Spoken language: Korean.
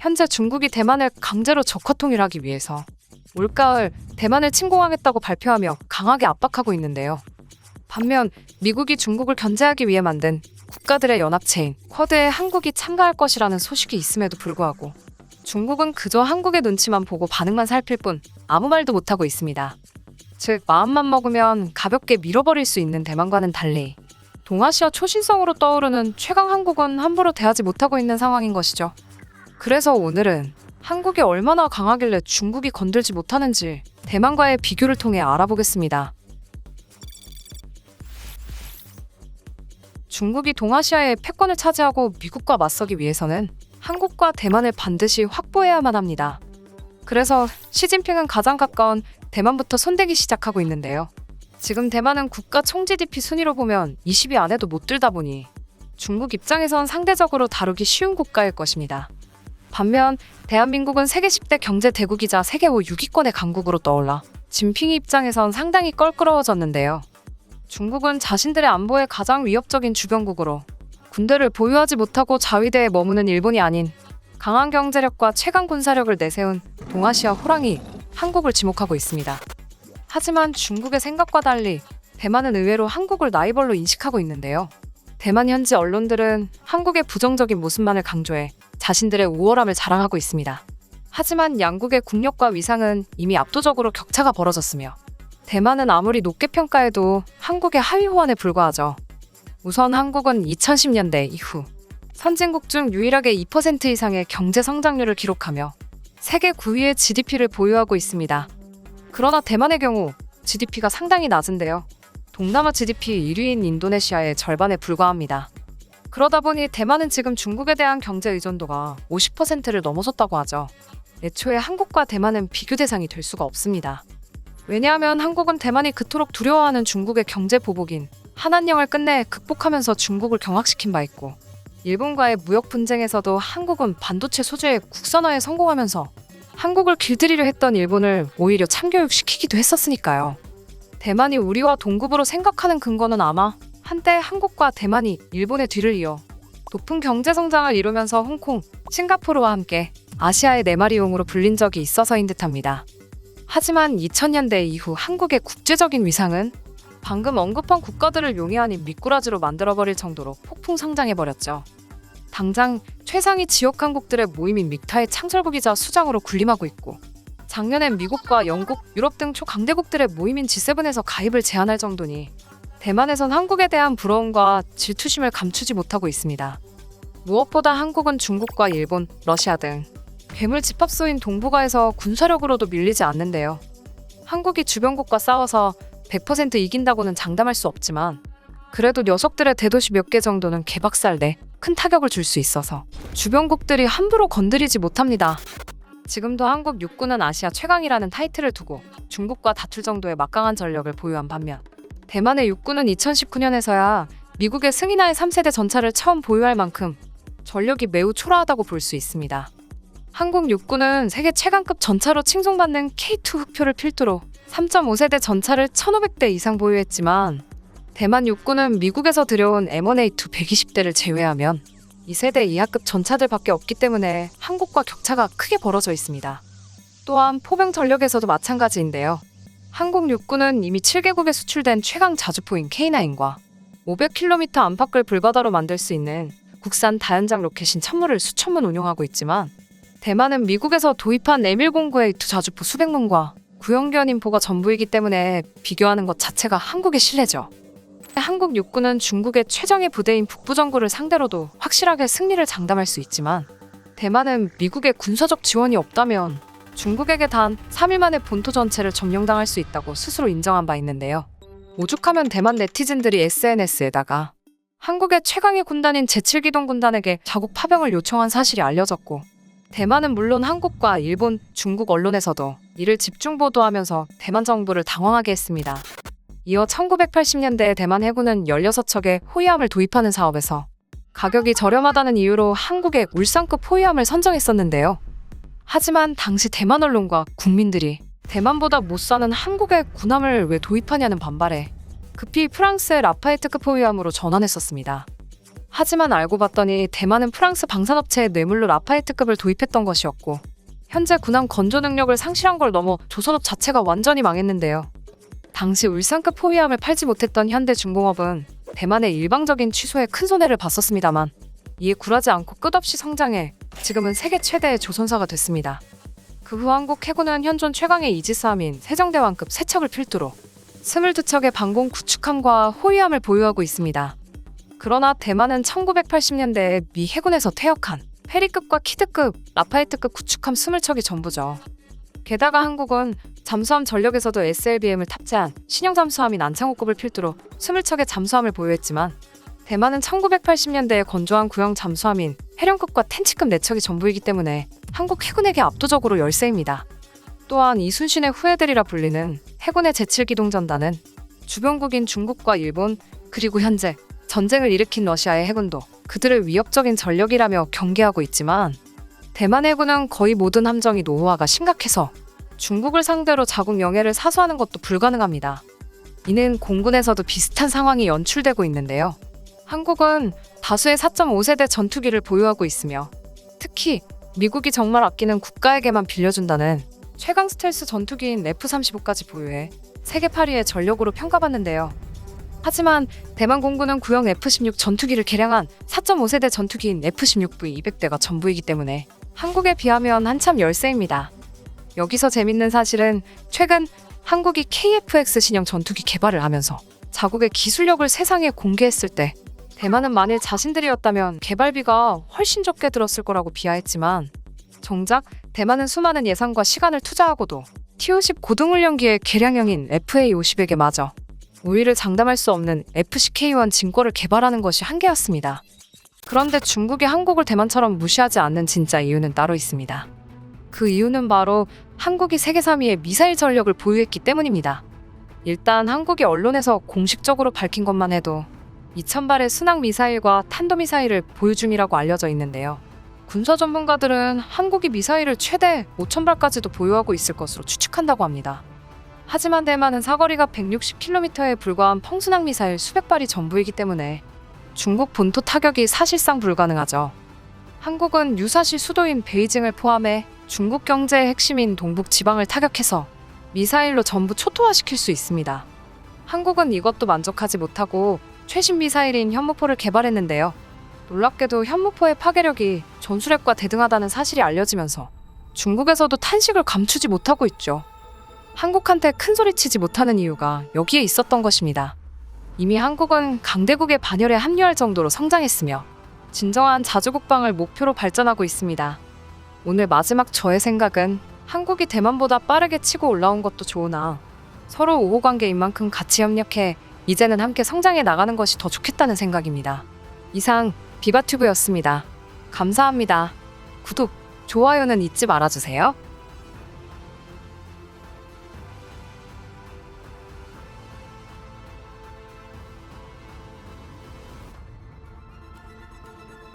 현재 중국이 대만을 강제로 적화 통일하기 위해서 올가을 대만을 침공하겠다고 발표하며 강하게 압박하고 있는데요. 반면 미국이 중국을 견제하기 위해 만든 국가들의 연합체인 쿼드에 한국이 참가할 것이라는 소식이 있음에도 불구하고 중국은 그저 한국의 눈치만 보고 반응만 살필 뿐 아무 말도 못하고 있습니다. 즉 마음만 먹으면 가볍게 밀어버릴 수 있는 대만과는 달리 동아시아 초신성으로 떠오르는 최강 한국은 함부로 대하지 못하고 있는 상황인 것이죠. 그래서 오늘은 한국이 얼마나 강하길래 중국이 건들지 못하는지 대만과의 비교를 통해 알아보겠습니다. 중국이 동아시아의 패권을 차지하고 미국과 맞서기 위해서는 한국과 대만을 반드시 확보해야만 합니다. 그래서 시진핑은 가장 가까운 대만부터 손대기 시작하고 있는데요. 지금 대만은 국가 총 GDP 순위로 보면 20위 안에도 못 들다 보니 중국 입장에선 상대적으로 다루기 쉬운 국가일 것입니다. 반면 대한민국은 세계 10대 경제 대국이자 세계 5 6위권의 강국으로 떠올라 진핑이 입장에선 상당히 껄끄러워졌는데요. 중국은 자신들의 안보에 가장 위협적인 주변국으로 군대를 보유하지 못하고 자위대에 머무는 일본이 아닌 강한 경제력과 최강 군사력을 내세운 동아시아 호랑이 한국을 지목하고 있습니다. 하지만 중국의 생각과 달리 대만은 의외로 한국을 라이벌로 인식하고 있는데요. 대만 현지 언론들은 한국의 부정적인 모습만을 강조해 자신들의 우월함을 자랑하고 있습니다. 하지만 양국의 국력과 위상은 이미 압도적으로 격차가 벌어졌으며 대만은 아무리 높게 평가해도 한국의 하위 호환에 불과하죠. 우선 한국은 2010년대 이후 선진국 중 유일하게 2% 이상의 경제 성장률을 기록하며 세계 9위의 GDP를 보유하고 있습니다. 그러나 대만의 경우 GDP가 상당히 낮은데요. 동남아 GDP 1위인 인도네시아의 절반에 불과합니다. 그러다 보니 대만은 지금 중국에 대한 경제 의존도가 50%를 넘어섰다고 하죠. 애초에 한국과 대만은 비교 대상이 될 수가 없습니다. 왜냐하면 한국은 대만이 그토록 두려워하는 중국의 경제 보복인 한한령을 끝내 극복하면서 중국을 경악시킨 바 있고, 일본과의 무역 분쟁에서도 한국은 반도체 소재의 국산화에 성공하면서 한국을 길들이려 했던 일본을 오히려 참교육시키기도 했었으니까요. 대만이 우리와 동급으로 생각하는 근거는 아마 한때 한국과 대만이 일본의 뒤를 이어 높은 경제 성장을 이루면서 홍콩, 싱가포르와 함께 아시아의 네 마리 용으로 불린 적이 있어서인 듯합니다. 하지만 2000년대 이후 한국의 국제적인 위상은 방금 언급한 국가들을 용이 아닌 미꾸라지로 만들어버릴 정도로 폭풍 성장해버렸죠. 당장 최상위 지역 강국들의 모임인 믹타의 창설국이자 수장으로 군림하고 있고, 작년엔 미국과 영국, 유럽 등 초강대국들의 모임인 G7에서 가입을 제안할 정도니 대만에선 한국에 대한 부러움과 질투심을 감추지 못하고 있습니다. 무엇보다 한국은 중국과 일본, 러시아 등 괴물 집합소인 동북아에서 군사력으로도 밀리지 않는데요. 한국이 주변국과 싸워서 100% 이긴다고는 장담할 수 없지만 그래도 녀석들의 대도시 몇 개 정도는 개박살 내 큰 타격을 줄 수 있어서 주변국들이 함부로 건드리지 못합니다. 지금도 한국 육군은 아시아 최강이라는 타이틀을 두고 중국과 다툴 정도의 막강한 전력을 보유한 반면, 대만의 육군은 2019년에서야 미국의 승인하의 3세대 전차를 처음 보유할 만큼 전력이 매우 초라하다고 볼 수 있습니다. 한국 육군은 세계 최강급 전차로 칭송받는 K2 흑표를 필두로 3.5세대 전차를 1,500대 이상 보유했지만, 대만 육군은 미국에서 들여온 M1A2 120대를 제외하면 2세대 이하급 전차들밖에 없기 때문에 한국과 격차가 크게 벌어져 있습니다. 또한 포병 전력에서도 마찬가지인데요. 한국 육군은 이미 7개국에 수출된 최강 자주포인 K9과 500km 안팎을 불바다로 만들 수 있는 국산 다연장 로켓인 천무를 수천문 운용하고 있지만, 대만은 미국에서 도입한 M109A2 자주포 수백 문과 구형견 인포가 전부이기 때문에 비교하는 것 자체가 한국의 신뢰죠. 한국 육군은 중국의 최정예 부대인 북부정구를 상대로도 확실하게 승리를 장담할 수 있지만, 대만은 미국의 군사적 지원이 없다면 중국에게 단 3일 만에 본토 전체를 점령당할 수 있다고 스스로 인정한 바 있는데요. 오죽하면 대만 네티즌들이 SNS에다가 한국의 최강의 군단인 제7기동 군단에게 자국 파병을 요청한 사실이 알려졌고, 대만은 물론 한국과 일본, 중국 언론에서도 이를 집중 보도하면서 대만 정부를 당황하게 했습니다. 이어 1980년대에 대만 해군은 16척의 호위함을 도입하는 사업에서 가격이 저렴하다는 이유로 한국의 울산급 호위함을 선정했었는데요. 하지만 당시 대만 언론과 국민들이 대만보다 못 사는 한국의 군함을 왜 도입하냐는 반발에 급히 프랑스의 라파에트급 호위함으로 전환했었습니다. 하지만 알고 봤더니 대만은 프랑스 방산업체에 뇌물로 라파에트급을 도입했던 것이었고 현재 군함 건조 능력을 상실한 걸 넘어 조선업 자체가 완전히 망했는데요. 당시 울산급 호위함을 팔지 못했던 현대중공업은 대만의 일방적인 취소에 큰 손해를 봤었습니다만 이에 굴하지 않고 끝없이 성장해 지금은 세계 최대의 조선사가 됐습니다. 그 후 한국 해군은 현존 최강의 이지스함인 세종대왕급 3척을 필두로 22척의 방공 구축함과 호위함을 보유하고 있습니다. 그러나 대만은 1980년대에 미 해군에서 퇴역한 페리급과 키드급, 라파에트급 구축함 20척이 전부죠. 게다가 한국은 잠수함 전력에서도 SLBM을 탑재한 신형 잠수함인 안창호급을 필두로 20척의 잠수함을 보유했지만 대만은 1980년대에 건조한 구형 잠수함인 해령급과 텐치급 4척이 전부이기 때문에 한국 해군에게 압도적으로 열세입니다. 또한 이순신의 후예들이라 불리는 해군의 제7기동전단은 주변국인 중국과 일본 그리고 현재 전쟁을 일으킨 러시아의 해군도 그들의 위협적인 전력이라며 경계하고 있지만 대만 해군은 거의 모든 함정이 노후화가 심각해서 중국을 상대로 자국 영해를 사수하는 것도 불가능합니다. 이는 공군에서도 비슷한 상황이 연출되고 있는데요. 한국은 다수의 4.5세대 전투기를 보유하고 있으며 특히 미국이 정말 아끼는 국가에게만 빌려준다는 최강 스텔스 전투기인 F-35까지 보유해 세계 8위의 전력으로 평가받는데요. 하지만 대만 공군은 구형 F-16 전투기를 개량한 4.5세대 전투기인 F-16V 200대가 전부이기 때문에 한국에 비하면 한참 열세입니다. 여기서 재밌는 사실은 최근 한국이 KF-X 신형 전투기 개발을 하면서 자국의 기술력을 세상에 공개했을 때 대만은 만일 자신들이었다면 개발비가 훨씬 적게 들었을 거라고 비하했지만 정작 대만은 수많은 예산과 시간을 투자하고도 T-50 고등훈련기의 개량형인 FA-50에게 마저 우위를 장담할 수 없는 FCK-1 진거를 개발하는 것이 한계였습니다. 그런데 중국이 한국을 대만처럼 무시하지 않는 진짜 이유는 따로 있습니다. 그 이유는 바로 한국이 세계 3위의 미사일 전력을 보유했기 때문입니다. 일단 한국이 언론에서 공식적으로 밝힌 것만 해도 2,000발의 순항 미사일과 탄도미사일을 보유 중이라고 알려져 있는데요. 군사 전문가들은 한국이 미사일을 최대 5,000발까지도 보유하고 있을 것으로 추측한다고 합니다. 하지만 대만은 사거리가 160km에 불과한 펑순항 미사일 수백 발이 전부이기 때문에 중국 본토 타격이 사실상 불가능하죠. 한국은 유사시 수도인 베이징을 포함해 중국 경제의 핵심인 동북 지방을 타격해서 미사일로 전부 초토화시킬 수 있습니다. 한국은 이것도 만족하지 못하고 최신 미사일인 현무포를 개발했는데요. 놀랍게도 현무포의 파괴력이 전술핵과 대등하다는 사실이 알려지면서 중국에서도 탄식을 감추지 못하고 있죠. 한국한테 큰소리치지 못하는 이유가 여기에 있었던 것입니다. 이미 한국은 강대국의 반열에 합류할 정도로 성장했으며 진정한 자주국방을 목표로 발전하고 있습니다. 오늘 마지막 저의 생각은 한국이 대만보다 빠르게 치고 올라온 것도 좋으나 서로 우호관계인 만큼 같이 협력해 이제는 함께 성장해 나가는 것이 더 좋겠다는 생각입니다. 이상 비바튜브였습니다. 감사합니다. 구독, 좋아요는 잊지 말아주세요.